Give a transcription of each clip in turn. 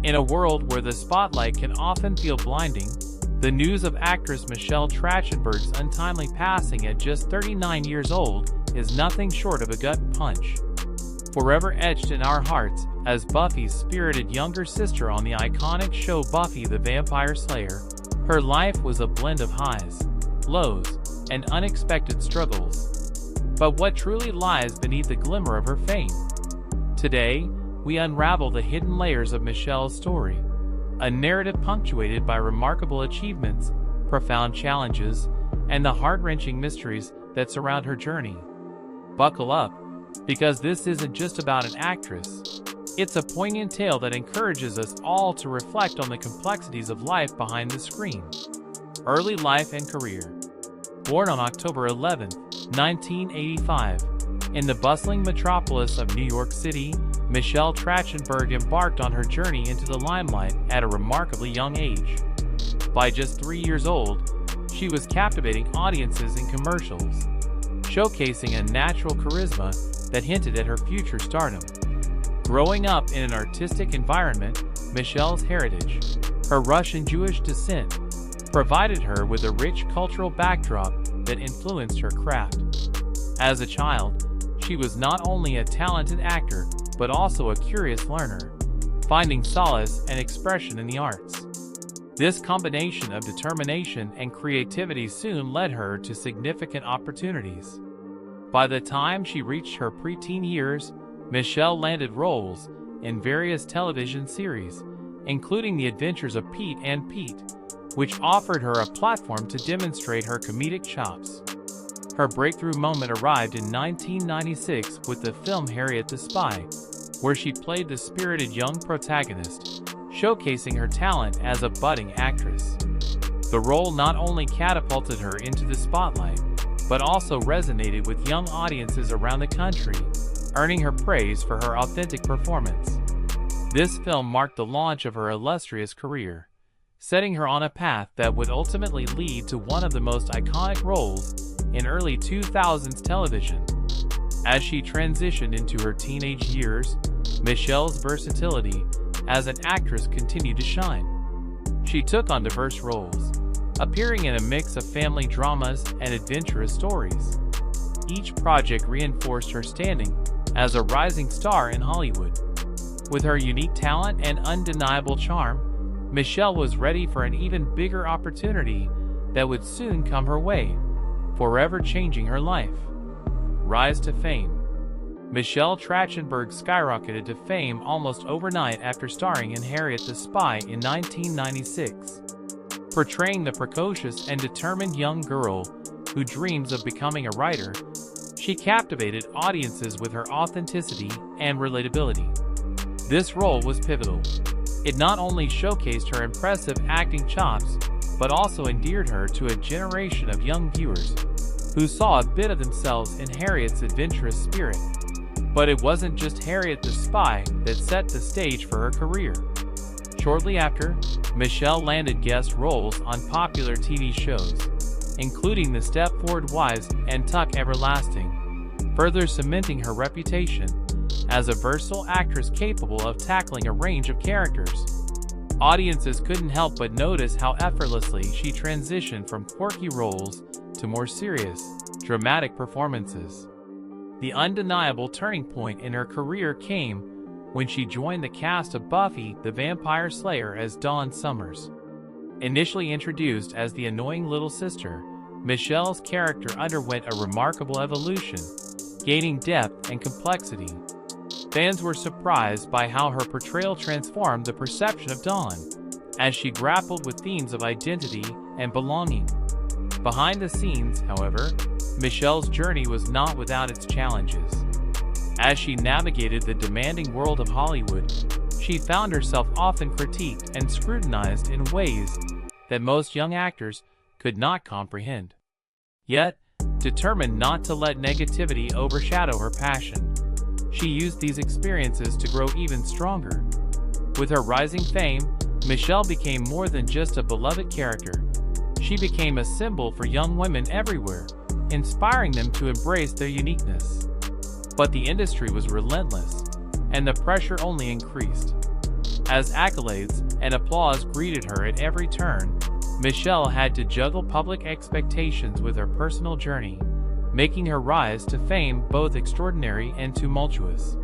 In a world where the spotlight can often feel blinding, the news of actress Michelle Trachtenberg's untimely passing at just 39 years old is nothing short of a gut punch. Forever etched in our hearts as Buffy's spirited younger sister on the iconic show Buffy the Vampire Slayer, her life was a blend of highs, lows, and unexpected struggles. But what truly lies beneath the glimmer of her fame? Today, we unravel the hidden layers of Michelle's story, a narrative punctuated by remarkable achievements, profound challenges, and the heart-wrenching mysteries that surround her journey. Buckle up, because this isn't just about an actress. It's a poignant tale that encourages us all to reflect on the complexities of life behind the screen. Early life and career. Born on October 11, 1985, in the bustling metropolis of New York City, Michelle Trachtenberg embarked on her journey into the limelight at a remarkably young age. By just 3 years old, she was captivating audiences in commercials, showcasing a natural charisma that hinted at her future stardom. Growing up in an artistic environment, Michelle's heritage, her Russian Jewish descent, provided her with a rich cultural backdrop that influenced her craft. As a child, she was not only a talented actor, but also a curious learner, finding solace and expression in the arts. This combination of determination and creativity soon led her to significant opportunities. By the time she reached her preteen years, Michelle landed roles in various television series, including The Adventures of Pete and Pete, which offered her a platform to demonstrate her comedic chops. Her breakthrough moment arrived in 1996 with the film Harriet the Spy, where she played the spirited young protagonist, showcasing her talent as a budding actress. The role not only catapulted her into the spotlight, but also resonated with young audiences around the country, earning her praise for her authentic performance. This film marked the launch of her illustrious career, setting her on a path that would ultimately lead to one of the most iconic roles in early 2000s television. As she transitioned into her teenage years, Michelle's versatility as an actress continued to shine. She took on diverse roles, appearing in a mix of family dramas and adventurous stories. Each project reinforced her standing as a rising star in Hollywood. With her unique talent and undeniable charm, Michelle was ready for an even bigger opportunity that would soon come her way, forever changing her life. Rise to fame. Michelle Trachtenberg skyrocketed to fame almost overnight after starring in Harriet the Spy in 1996. Portraying the precocious and determined young girl who dreams of becoming a writer, she captivated audiences with her authenticity and relatability. This role was pivotal. It not only showcased her impressive acting chops, but also endeared her to a generation of young viewers who saw a bit of themselves in Harriet's adventurous spirit. But it wasn't just Harriet the Spy that set the stage for her career. Shortly after, Michelle landed guest roles on popular TV shows, including The Stepford Wives and Tuck Everlasting, further cementing her reputation as a versatile actress capable of tackling a range of characters. Audiences couldn't help but notice how effortlessly she transitioned from quirky roles to more serious, dramatic performances. The undeniable turning point in her career came when she joined the cast of Buffy the Vampire Slayer as Dawn Summers. Initially introduced as the annoying little sister, Michelle's character underwent a remarkable evolution, gaining depth and complexity. Fans were surprised by how her portrayal transformed the perception of Dawn, as she grappled with themes of identity and belonging. Behind the scenes, however, Michelle's journey was not without its challenges. As she navigated the demanding world of Hollywood, she found herself often critiqued and scrutinized in ways that most young actors could not comprehend. Yet, determined not to let negativity overshadow her passion, she used these experiences to grow even stronger. With her rising fame, Michelle became more than just a beloved character. She became a symbol for young women everywhere, inspiring them to embrace their uniqueness. But the industry was relentless, and the pressure only increased. As accolades and applause greeted her at every turn, Michelle had to juggle public expectations with her personal journey, making her rise to fame both extraordinary and tumultuous.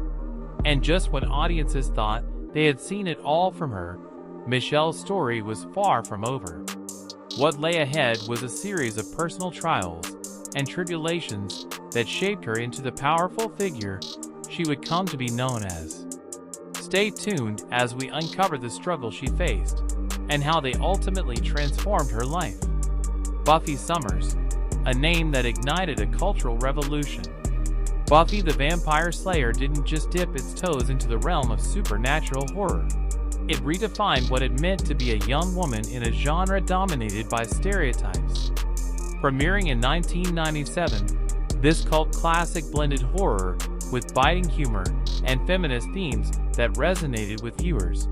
And just when audiences thought they had seen it all from her, Michelle's story was far from over. What lay ahead was a series of personal trials and tribulations that shaped her into the powerful figure she would come to be known as. Stay tuned as we uncover the struggles she faced and how they ultimately transformed her life. Buffy Summers, a name that ignited a cultural revolution. Buffy the Vampire Slayer didn't just dip its toes into the realm of supernatural horror. It redefined what it meant to be a young woman in a genre dominated by stereotypes. Premiering in 1997, this cult classic blended horror with biting humor and feminist themes that resonated with viewers,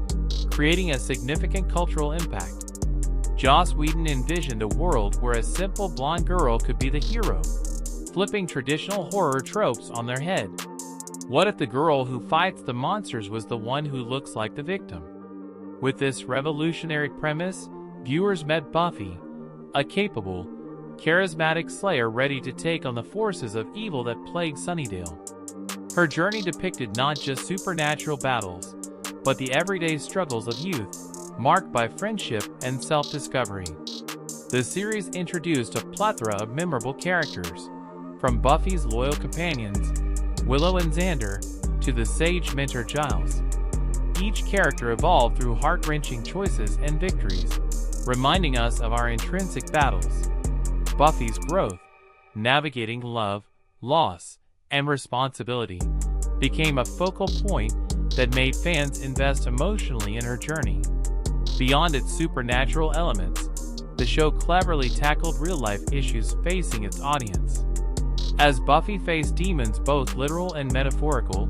creating a significant cultural impact. Joss Whedon envisioned a world where a simple blonde girl could be the hero, flipping traditional horror tropes on their head. What if the girl who fights the monsters was the one who looks like the victim? With this revolutionary premise, viewers met Buffy, a capable, charismatic slayer ready to take on the forces of evil that plague Sunnydale. Her journey depicted not just supernatural battles, but the everyday struggles of youth, marked by friendship and self-discovery. The series introduced a plethora of memorable characters, from Buffy's loyal companions, Willow and Xander, to the sage mentor Giles. Each character evolved through heart-wrenching choices and victories, reminding us of our intrinsic battles. Buffy's growth, navigating love, loss, and responsibility, became a focal point that made fans invest emotionally in her journey. Beyond its supernatural elements, the show cleverly tackled real-life issues facing its audience. As Buffy faced demons both literal and metaphorical,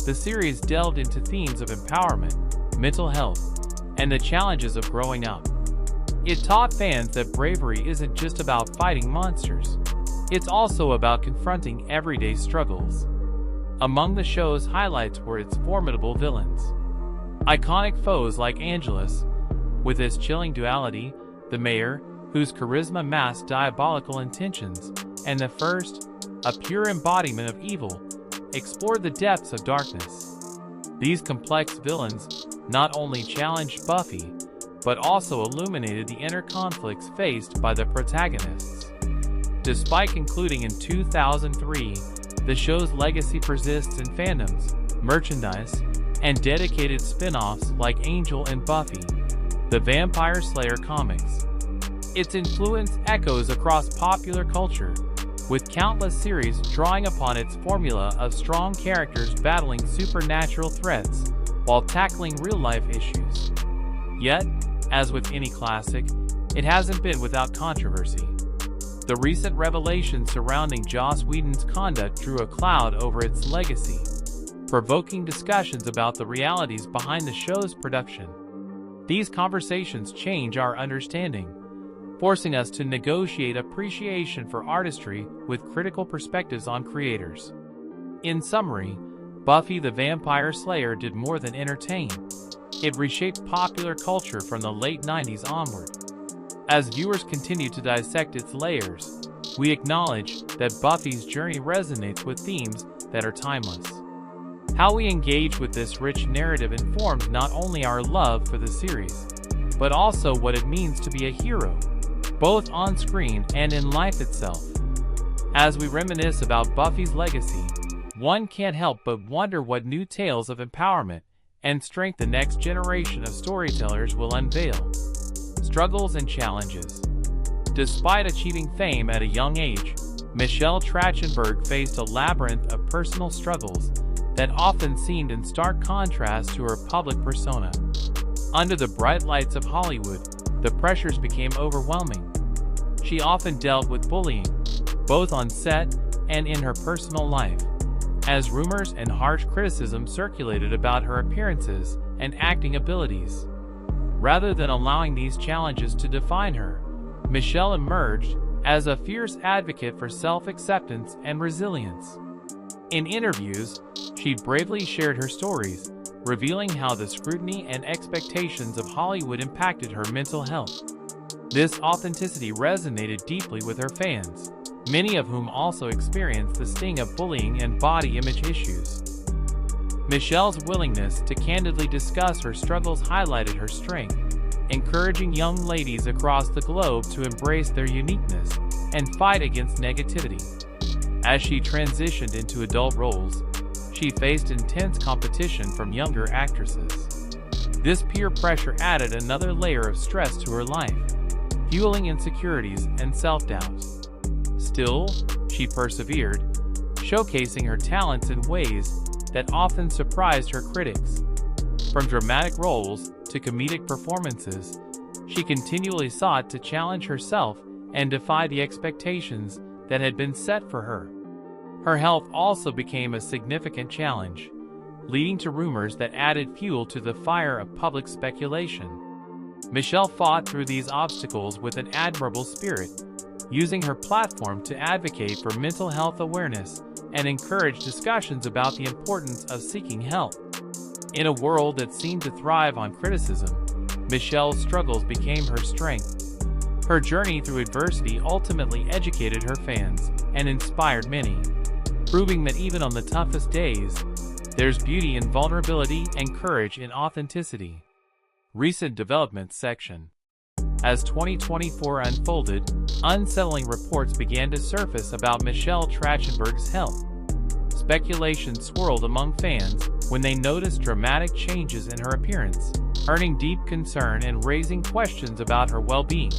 the series delved into themes of empowerment, mental health, and the challenges of growing up. It taught fans that bravery isn't just about fighting monsters. It's also about confronting everyday struggles. Among the show's highlights were its formidable villains. Iconic foes like Angelus, with his chilling duality, the Mayor, whose charisma masked diabolical intentions, and the First, a pure embodiment of evil, explored the depths of darkness. These complex villains not only challenged Buffy, but also illuminated the inner conflicts faced by the protagonists. Despite concluding in 2003, the show's legacy persists in fandoms, merchandise, and dedicated spin-offs like Angel and Buffy, the Vampire Slayer comics. Its influence echoes across popular culture, with countless series drawing upon its formula of strong characters battling supernatural threats while tackling real-life issues. Yet, as with any classic, it hasn't been without controversy. The recent revelations surrounding Joss Whedon's conduct drew a cloud over its legacy, provoking discussions about the realities behind the show's production. These conversations change our understanding, forcing us to negotiate appreciation for artistry with critical perspectives on creators. In summary, Buffy the Vampire Slayer did more than entertain. It reshaped popular culture from the late 90s onward. As viewers continue to dissect its layers, we acknowledge that Buffy's journey resonates with themes that are timeless. How we engage with this rich narrative informs not only our love for the series, but also what it means to be a hero, both on screen and in life itself. As we reminisce about Buffy's legacy, one can't help but wonder what new tales of empowerment and strength the next generation of storytellers will unveil. Struggles and challenges. Despite achieving fame at a young age, Michelle Trachtenberg faced a labyrinth of personal struggles that often seemed in stark contrast to her public persona. Under the bright lights of Hollywood, the pressures became overwhelming. She often dealt with bullying, both on set and in her personal life, as rumors and harsh criticism circulated about her appearances and acting abilities. Rather than allowing these challenges to define her, Michelle emerged as a fierce advocate for self-acceptance and resilience. In interviews, she bravely shared her stories, revealing how the scrutiny and expectations of Hollywood impacted her mental health. This authenticity resonated deeply with her fans, many of whom also experienced the sting of bullying and body image issues. Michelle's willingness to candidly discuss her struggles highlighted her strength, encouraging young ladies across the globe to embrace their uniqueness and fight against negativity. As she transitioned into adult roles, she faced intense competition from younger actresses. This peer pressure added another layer of stress to her life, fueling insecurities and self-doubt. Still, she persevered, showcasing her talents in ways that often surprised her critics. From dramatic roles to comedic performances, she continually sought to challenge herself and defy the expectations that had been set for her. Her health also became a significant challenge, leading to rumors that added fuel to the fire of public speculation. Michelle fought through these obstacles with an admirable spirit, using her platform to advocate for mental health awareness and encourage discussions about the importance of seeking help. In a world that seemed to thrive on criticism, Michelle's struggles became her strength. Her journey through adversity ultimately educated her fans and inspired many, proving that even on the toughest days, there's beauty in vulnerability and courage in authenticity. Recent developments section. As 2024 unfolded, unsettling reports began to surface about Michelle Trachtenberg's health. Speculation swirled among fans when they noticed dramatic changes in her appearance, earning deep concern and raising questions about her well-being.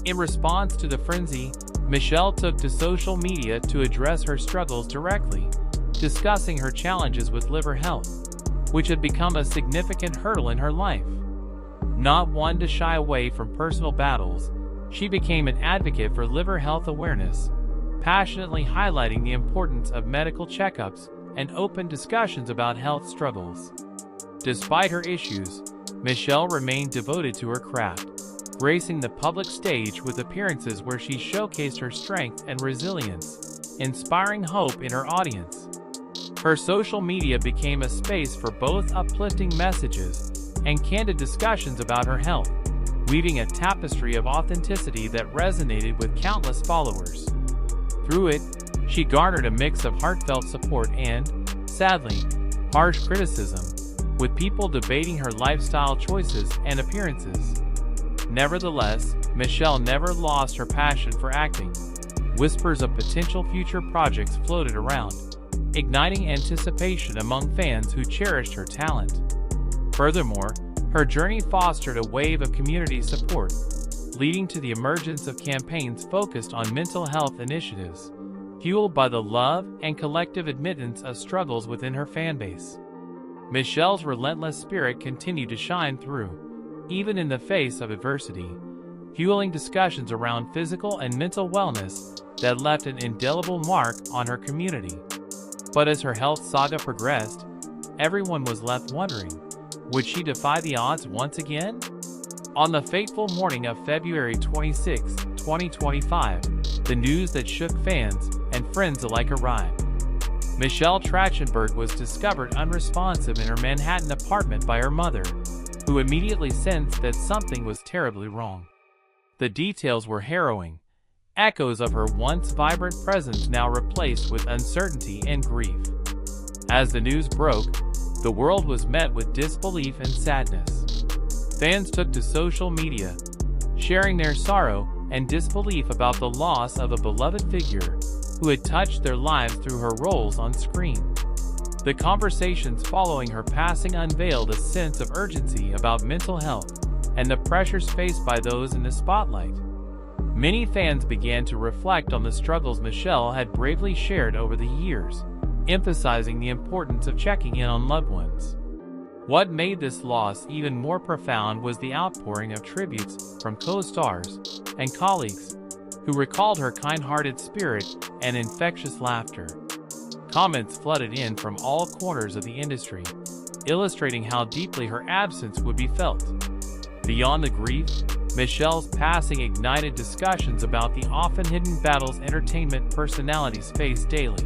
In response to the frenzy, Michelle took to social media to address her struggles directly, discussing her challenges with liver health, which had become a significant hurdle in her life. Not one to shy away from personal battles, she became an advocate for liver health awareness, passionately highlighting the importance of medical checkups and open discussions about health struggles. Despite her issues, Michelle remained devoted to her craft, gracing the public stage with appearances where she showcased her strength and resilience, inspiring hope in her audience. Her social media became a space for both uplifting messages and candid discussions about her health, weaving a tapestry of authenticity that resonated with countless followers. Through it, she garnered a mix of heartfelt support and, sadly, harsh criticism, with people debating her lifestyle choices and appearances. Nevertheless, Michelle never lost her passion for acting. Whispers of potential future projects floated around, igniting anticipation among fans who cherished her talent. Furthermore, her journey fostered a wave of community support, leading to the emergence of campaigns focused on mental health initiatives, fueled by the love and collective admittance of struggles within her fanbase. Michelle's relentless spirit continued to shine through, even in the face of adversity, fueling discussions around physical and mental wellness that left an indelible mark on her community. But as her health saga progressed, everyone was left wondering, would she defy the odds once again? On the fateful morning of February 26, 2025, the news that shook fans and friends alike arrived. Michelle Trachtenberg was discovered unresponsive in her Manhattan apartment by her mother, who immediately sensed that something was terribly wrong. The details were harrowing, echoes of her once vibrant presence now replaced with uncertainty and grief. As the news broke, the world was met with disbelief and sadness. Fans took to social media, sharing their sorrow and disbelief about the loss of a beloved figure who had touched their lives through her roles on screen. The conversations following her passing unveiled a sense of urgency about mental health and the pressures faced by those in the spotlight. Many fans began to reflect on the struggles Michelle had bravely shared over the years, emphasizing the importance of checking in on loved ones. What made this loss even more profound was the outpouring of tributes from co-stars and colleagues who recalled her kind-hearted spirit and infectious laughter. Comments flooded in from all corners of the industry, illustrating how deeply her absence would be felt. Beyond the grief, Michelle's passing ignited discussions about the often hidden battles entertainment personalities face daily.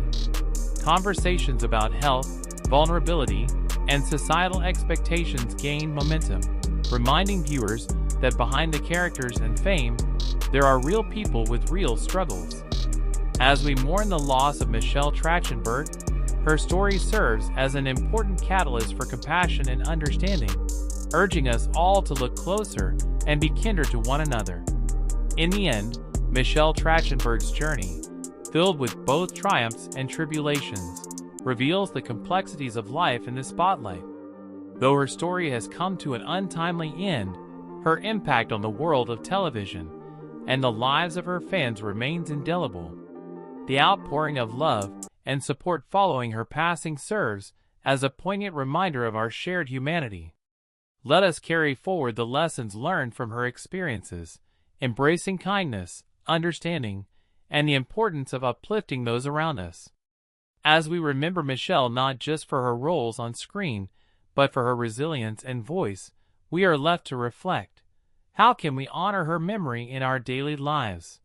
Conversations about health, vulnerability, and societal expectations gained momentum, reminding viewers that behind the characters and fame, there are real people with real struggles. As we mourn the loss of Michelle Trachtenberg, her story serves as an important catalyst for compassion and understanding, urging us all to look closer and be kinder to one another. In the end, Michelle Trachtenberg's journey, filled with both triumphs and tribulations, reveals the complexities of life in the spotlight. Though her story has come to an untimely end, her impact on the world of television and the lives of her fans remains indelible. The outpouring of love and support following her passing serves as a poignant reminder of our shared humanity. Let us carry forward the lessons learned from her experiences, embracing kindness, understanding, and the importance of uplifting those around us. As we remember Michelle not just for her roles on screen, but for her resilience and voice, we are left to reflect. How can we honor her memory in our daily lives?